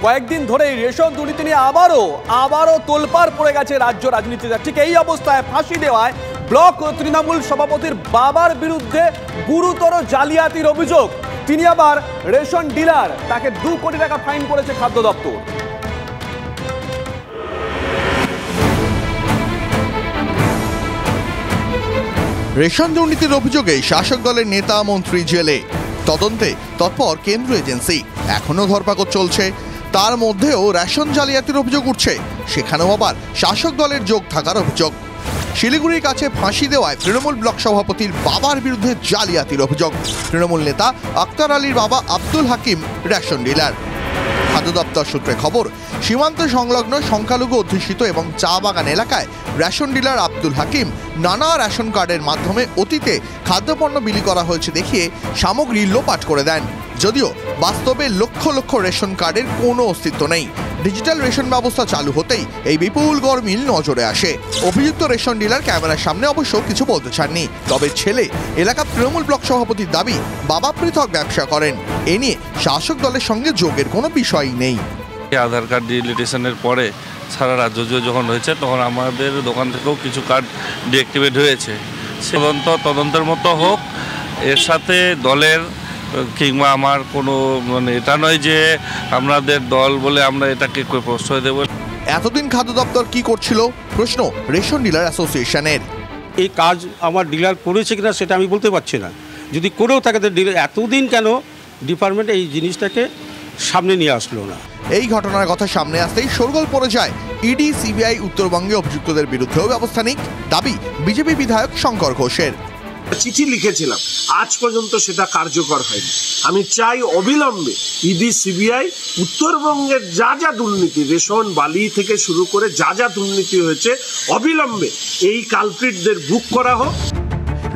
কয়েকদিন ধরে রেশন দুর্নীতি নিয়ে আবারও তোলপাড় পড়ে গেছে রাজ্য রাজনীতিতে। ঠিক এই অবস্থায় ফাঁসি দেওয়ায় ব্লক তৃণমূল সভাপতির বাবার বিরুদ্ধে গুরুতর জালিয়াতির অভিযোগ। তিনি আবার রেশন ডিলার, তাকে 2 কোটি টাকা ফাইন করেছে খাদ্য দপ্তর। রেশন দুর্নীতির অভিযোগে শাসক দলের নেতা মন্ত্রী জেলে, তদন্তে তৎপর কেন্দ্রীয় এজেন্সি। এখনো ধরপাকড় চলছে, তার মধ্যেও রেশন জালিয়াতির অভিযোগ উঠছে, সেখানেও আবার শাসক দলের যোগ থাকার অভিযোগ। শিলিগুড়ির কাছে ফাঁসি দেওয়ায় তৃণমূল ব্লক সভাপতির বাবার বিরুদ্ধে জালিয়াতির অভিযোগ। তৃণমূল নেতা আক্তার আলীর বাবা আব্দুল হাকিম রেশন ডিলার। খাদ্য দপ্তর সূত্রে খবর, সীমান্ত সংলগ্ন সংখ্যালঘু অধ্যুষিত এবং চা বাগান এলাকায় রেশন ডিলার আব্দুল হাকিম নানা রেশন কার্ডের মাধ্যমে অতীতে খাদ্যপণ্য বিলি করা হয়েছে দেখিয়ে সামগ্রী লোপাট করে দেন। যদিও বাস্তবে লক্ষ লক্ষ রেশন কার্ডের কোনো অস্তিত্ব নেই। ডিজিটাল রেশন ব্যবস্থা চালু হতেই এই বিপুল গরমিল নজরে আসে। অভিযুক্ত রেশন ডিলার ক্যামেরার সামনে অবশ্য কিছু বলতে চাননি, তবে ছেলে এলাকার তৃণমূল ব্লক সভাপতির দাবি বাবা পৃথক ব্যবসা করেন। এ নিয়ে শাসক দলের সঙ্গে যোগের কোনো বিষয়ই নেই। আধার কার্ড ডিলিটেশনের পরে সারা রাজ্য জুড়ে যখন হয়েছে তখন আমাদের দোকান থেকেও কিছু কার্ড ডিঅ্যাক্টিভেট হয়েছে। তদন্তের মতো হোক, এর সাথে দলের কিংবা আমার কোনো এটা নয় যে আমাদের দল বলে আমরা এটাকে প্রশ্রয় দেব। এতদিন খাদ্য দপ্তর কি করছিল প্রশ্ন রেশন ডিলার অ্যাসোসিয়েশনের। এই কাজ আমার ডিলার করেছে কিনা সেটা আমি বলতে পারছি না। যদি করেও থাকে তো ডিলার এতদিন কেন ডিপার্টমেন্ট এই জিনিসটাকে সামনে নিয়ে আসলো না। এই ঘটনার কথা সামনে আসতেই শোরগোল পড়ে যায় ইডি সিবিআই উত্তরবঙ্গে অভিযুক্তদের বিরুদ্ধেও ব্যবস্থা নিক দাবি বিজেপি বিধায়ক শঙ্কর ঘোষের। চিঠি লিখেছিলাম, আজ পর্যন্ত সেটা কার্যকর হয়নি। আমি চাই অবিলম্বে ইডি সিবিআই উত্তরবঙ্গের যা যা দুর্নীতি, রেশন বালি থেকে শুরু করে যা যা দুর্নীতি হয়েছে, অবিলম্বে এই কালপ্রিটদের বুক করা হোক।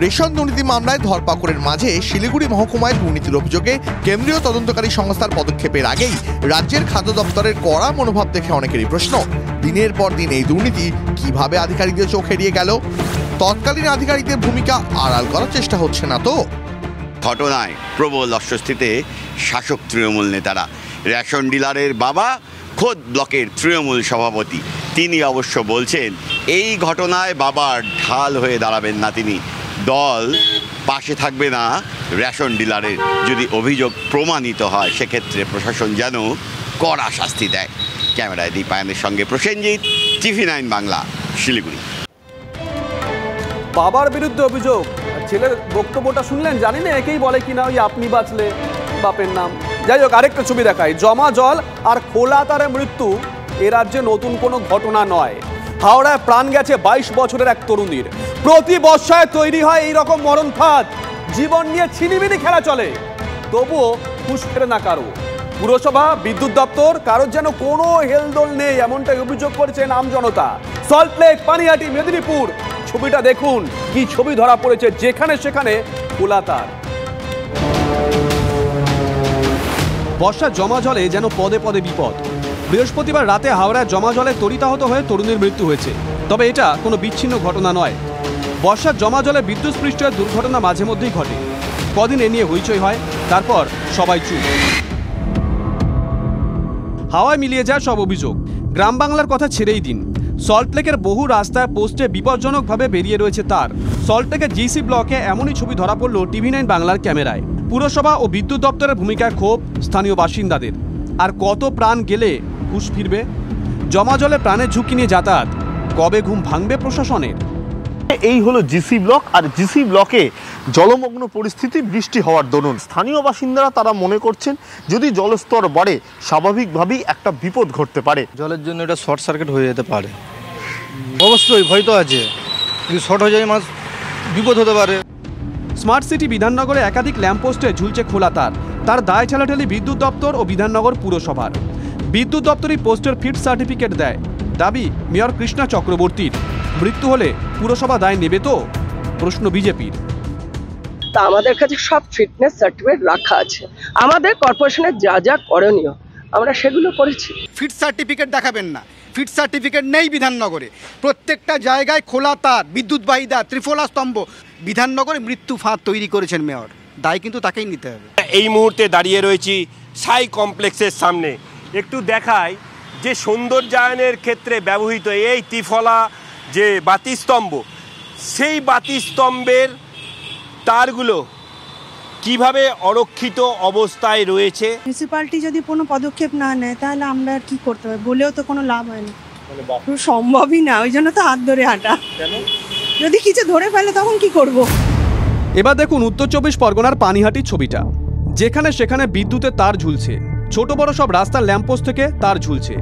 রেশন দুর্নীতি মামলায় ধরপাকড়ের মাঝে শিলিগুড়ি মহকুমায় দুর্নীতির অভিযোগে কেন্দ্রীয় তদন্তকারী সংস্থার পদক্ষেপের আগেই রাজ্যের খাদ্য দপ্তরের কড়া মনোভাব দেখে অনেকেরই প্রশ্ন, দিনের পর দিন এই দুর্নীতি কিভাবে আধিকারিকদের চোখ এড়িয়ে গেল? তৎকালীন আধিকারিকদের ভূমিকা আড়াল করার চেষ্টা হচ্ছে না তো? ঘটনায় প্রবল অস্বস্তিতে শাসক তৃণমূল নেতারা। রেশন ডিলারের বাবা খোদ ব্লকের তৃণমূল সভাপতি, তিনি অবশ্য বলছেন এই ঘটনায় বাবার ঢাল হয়ে দাঁড়াবেন না তিনি। দল পাশে থাকবে না রেশন ডিলারের। যদি অভিযোগ প্রমাণিত হয় সেক্ষেত্রে প্রশাসন যেন কড়া শাস্তি দেয়। ক্যামেরায় দীপায়নের সঙ্গে প্রসেনজিৎ, TV9 বাংলা, শিলিগুড়ি। বাবার বিরুদ্ধে অভিযোগ, ছেলের বক্তব্যটা শুনলেন, জানি না একেই বলে কিনা ওই আপনি বাঁচলে বাপের নাম। যাই হোক, আরেকটা ছবি দেখাই। জমা জল আর খোলা তারে মৃত্যু এ রাজ্যে নতুন কোনো ঘটনা নয়। হাওড়ায় প্রাণ গেছে 22 বছরের এক তরুণীর। প্রতি বর্ষায় তৈরি হয় এইরকম মরণ ফাঁদ। জীবন নিয়ে ছিনিমিনি খেলা চলে, তবুও হুঁশ ফেরে না কারো। পুরসভা, বিদ্যুৎ দপ্তর, কারোর যেন কোনো হেলদোল নেই, এমনটাই অভিযোগ করেছেন আমজনতা। সল্টলেক, পানিহাটি, মেদিনীপুর, ছবিটা দেখুন, কি ছবি ধরা পড়েছে, যেখানে সেখানে খোলা তার। বর্ষার জমা জলে যেন পদে পদে বিপদ। বৃহস্পতিবার রাতে হাওড়ায় জমা জলে তড়িতাহত হয়ে তরুণীর মৃত্যু হয়েছে। তবে এটা কোনো বিচ্ছিন্ন ঘটনা নয়। বর্ষার জমা জলে বিদ্যুৎস্পৃষ্ট দুর্ঘটনা মাঝে মধ্যেই ঘটে। কদিন এ নিয়ে হইচই হয়, তারপর সবাই চুপ। হাওয়ায় মিলিয়ে যায় সব অভিযোগ। গ্রাম বাংলার কথা ছেড়েই দিন, সল্টলেকের বহু রাস্তায় পোস্টে বিপজ্জনকভাবে বেরিয়ে রয়েছে তার। সল্টলেকের জিসি ব্লকে এমনই ছবি ধরা পড়ল TV9 বাংলার ক্যামেরায়। পুরসভা ও বিদ্যুৎ দপ্তরের ভূমিকায় ক্ষোভ স্থানীয় বাসিন্দাদের। আর কত প্রাণ গেলে হুঁশ ফিরবে? জমা জলে প্রাণের ঝুঁকি নিয়ে যাতায়াত, কবে ঘুম ভাঙবে প্রশাসনের? এই হলো জিসি ব্লক, আর জিসি ব্লকে জলমগ্ন পরিস্থিতি বৃষ্টি হওয়ার দরুন। স্থানীয় বাসিন্দারা তারা মনে করছেন যদি জলস্তর বাড়ে স্বাভাবিকভাবেই একটা বিপদ ঘটতে পারে। জলের জন্য এটা শর্ট সার্কিট হয়ে যেতে পারে। অবশ্যই ভয় তো আছে, যদি শর্ট হয়ে যায় মানুষ বিপদ হতে পারে। স্মার্ট সিটি বিধাননগরে একাধিক ল্যাম্পপোস্টে ঝুলছে খোলা তার। তার দায় ঠেলাঠেলি বিদ্যুৎ দপ্তর ও বিধাননগর পুরসভার। বিদ্যুৎ দপ্তরই পোস্টের ফিট সার্টিফিকেট দেয়। দাবি মেয়র কৃষ্ণা চক্রবর্তীর। মৃত্যু হলে পুরসভা দায় নেবে তো? প্রশ্ন বিজেপির। তা আমাদের কাছে সব ফিটনেস সার্টিফিকেট রাখা আছে। আমাদের কর্পোরেশনের যা যা করণীয় আমরা সেগুলো করেছি। ফিট সার্টিফিকেট দেখাবেন না, ফিট সার্টিফিকেট নেই বিধাননগরে। প্রত্যেকটা জায়গায় খোলা তার, বিদ্যুৎ বাহিদা, ত্রিফলা স্তম্ভ। বিধাননগরে মৃত্যু ফাঁদ তৈরি করেছেন মেয়র, দায় কিন্তু তাকেই নিতে হবে। এই মুহূর্তে দাঁড়িয়ে রয়েছি সাই কমপ্লেক্সের সামনে। একটু দেখাই যে সৌন্দর্যায়নের ক্ষেত্রে ব্যবহৃত এই ত্রিফলা যে বাতিস্তম্ভ, সেই বাতিস্তম্ভের তারগুলো কিভাবে অরক্ষিত অবস্থায় রয়েছে। মিউনিসিপ্যালিটি যদি কোনো পদক্ষেপ না নেয় তাহলে আমরা আর কি করতে পারি, বলেও তো কোনো লাভ হয় না, সম্ভবই না। ওই জন্য তো হাত ধরে হাঁটা। যদি কিছু ধরে ফেলে তখন কি করব? এবার দেখুন উত্তর 24 পরগনার পানিহাটির ছবিটা, যেখানে সেখানে বিদ্যুতের তার ঝুলছে, ছোট বড় সব রাস্তার ল্যাম্পপোস্ট থেকে তার ঝুলছে।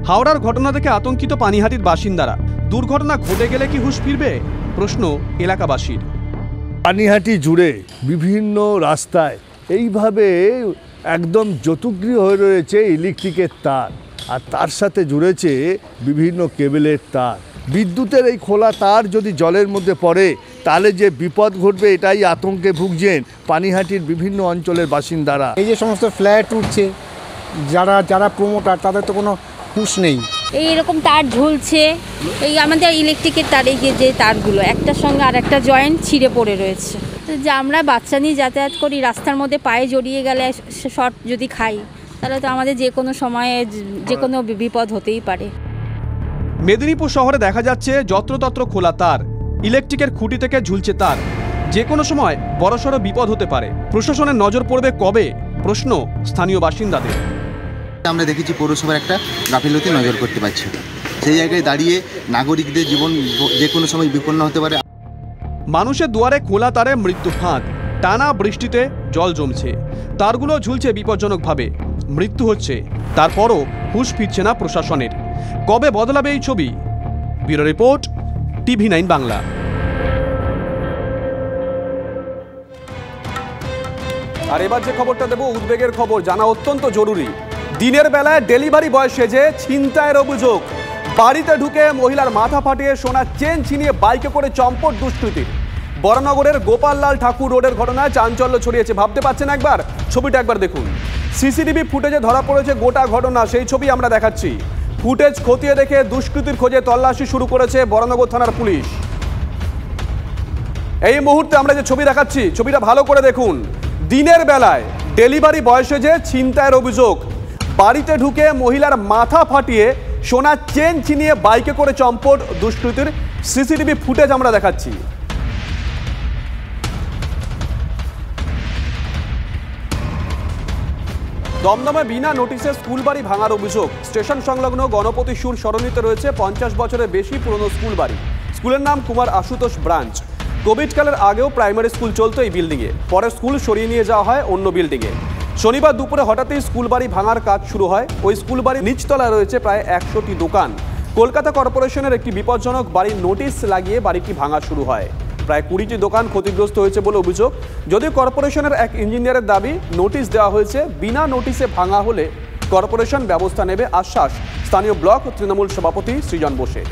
হাওড়ার ঘটনা দেখে আতঙ্কিত পানিহাটির বাসিন্দারা। দুর্ঘটনা ঘটে গেলে কি হুঁশ ফিরবে, প্রশ্ন এলাকাবাসীর। পানিহাটি জুড়ে বিভিন্ন রাস্তায় এইভাবে একদম জতুগৃহ হয়ে রয়েছে ইলেকট্রিকের তার, আর তার সাথে জুড়েছে বিভিন্ন কেবেলের তার। বিদ্যুতের এই খোলা তার যদি জলের মধ্যে পড়ে তাহলে যে বিপদ ঘটবে এটাই আতঙ্কে ভুগছেন পানিহাটির বিভিন্ন অঞ্চলের বাসিন্দারা। এই যে সমস্ত ফ্ল্যাট উঠছে, যারা প্রমোটার তাদের তো কোনো হুঁশ নেই। এইরকম তার ঝুলছে, এই আমাদের ইলেকট্রিকের তার, এই যে তারগুলো একটার সঙ্গে আর একটা জয়েন্ট ছিঁড়ে পড়ে রয়েছে। যে আমরা বাচ্চা নিয়ে যাতায়াত করি, রাস্তার মধ্যে পায়ে জড়িয়ে গেলে শর্ট যদি খাই তাহলে তো আমাদের যে কোনো সময়ে যে কোনো বিপদ হতেই পারে। মেদিনীপুর শহরে দেখা যাচ্ছে যত্রতত্র খোলা তার, ইলেকট্রিকের খুঁটি থেকে ঝুলছে তার। যে কোনো সময় বড়সড় বিপদ হতে পারে। প্রশাসনের নজর পড়বে কবে, প্রশ্ন স্থানীয় বাসিন্দাদের। আমরা দেখেছি পৌরসভার একটা গাফিলতি নজর করতে পারছে না, সেই জায়গায় দাঁড়িয়ে নাগরিকদের জীবন যে কোনো সময় বিপন্ন হতে পারে। মানুষের দুয়ারে খোলা তারে মৃত্যু ফাঁদ, টানা বৃষ্টিতে জল জমছে, তারগুলো ঝুলছে বিপজ্জনকভাবে, মৃত্যু হচ্ছে, তারপরও হুঁশ ফিরছে না প্রশাসনের। কবে বদলাবে এই ছবি? Bureau report, TV9 Bangla. আর এবার যে খবরটা দেব উদ্বেগের খবর, জানা অত্যন্ত জরুরি। দিনের বেলায় ডেলিভারি বয় সেজে ছিনতাইয়ের অভিযোগ। বাড়িতে ঢুকে মহিলার মাথা ফাটিয়ে সোনার চেন ছিনিয়ে বাইকে করে চম্পট দুষ্কৃতী। বরানগরের গোপাললাল ঠাকুর রোডের ঘটনায় চাঞ্চল্য ছড়িয়েছে। ভাবতে পারছেন একবার? ছবিটা একবার দেখুন। সিসিটিভি ফুটেজে ধরা পড়েছে গোটা ঘটনা, সেই ছবি আমরা দেখাচ্ছি। ফুটেজ খতিয়ে দেখে দুষ্কৃতীর খোঁজে তল্লাশি শুরু করেছে বরানগর থানার পুলিশ। এই মুহূর্তে আমরা যে ছবি দেখাচ্ছি, ছবিটা ভালো করে দেখুন। দিনের বেলায় ডেলিভারি বয় সেজে ছিনতাইয়ের অভিযোগ। বাড়িতে ঢুকে মহিলার মাথা ফাটিয়ে সোনার চেন ছিনিয়ে বাইকে করে চম্পট দুষ্কৃতীর। সিসিটিভি ফুটেজ আমরা দেখাচ্ছি। দমদমে বিনা নোটিশে স্কুল বাড়ি ভাঙার অভিযোগ। স্টেশন সংলগ্ন গণপতি সুর সরণিতে রয়েছে 50 বছরের বেশি পুরনো স্কুল বাড়ি। স্কুলের নাম কুমার আশুতোষ ব্রাঞ্চ। কোভিডকালের আগেও প্রাইমারি স্কুল চলতো এই বিল্ডিংয়ে, পরে স্কুল সরিয়ে নিয়ে যাওয়া হয় অন্য বিল্ডিংয়ে। শনিবার দুপুরে হঠাৎই স্কুল বাড়ি ভাঙার কাজ শুরু হয়। ওই স্কুল বাড়ির নিচতলায় রয়েছে প্রায় 100টি দোকান। কলকাতা কর্পোরেশনের একটি বিপজ্জনক বাড়ির নোটিশ লাগিয়ে বাড়িটি ভাঙা শুরু হয়। প্রায় 20টি দোকান ক্ষতিগ্রস্ত হয়েছে বলে অভিযোগ। যদিও কর্পোরেশনের এক ইঞ্জিনিয়ারের দাবি, নোটিশ দেওয়া হয়েছে, বিনা নোটিশে ভাঙা হলে কর্পোরেশন ব্যবস্থা নেবে আশ্বাস স্থানীয় ব্লক তৃণমূল সভাপতি সৃজন বোসের।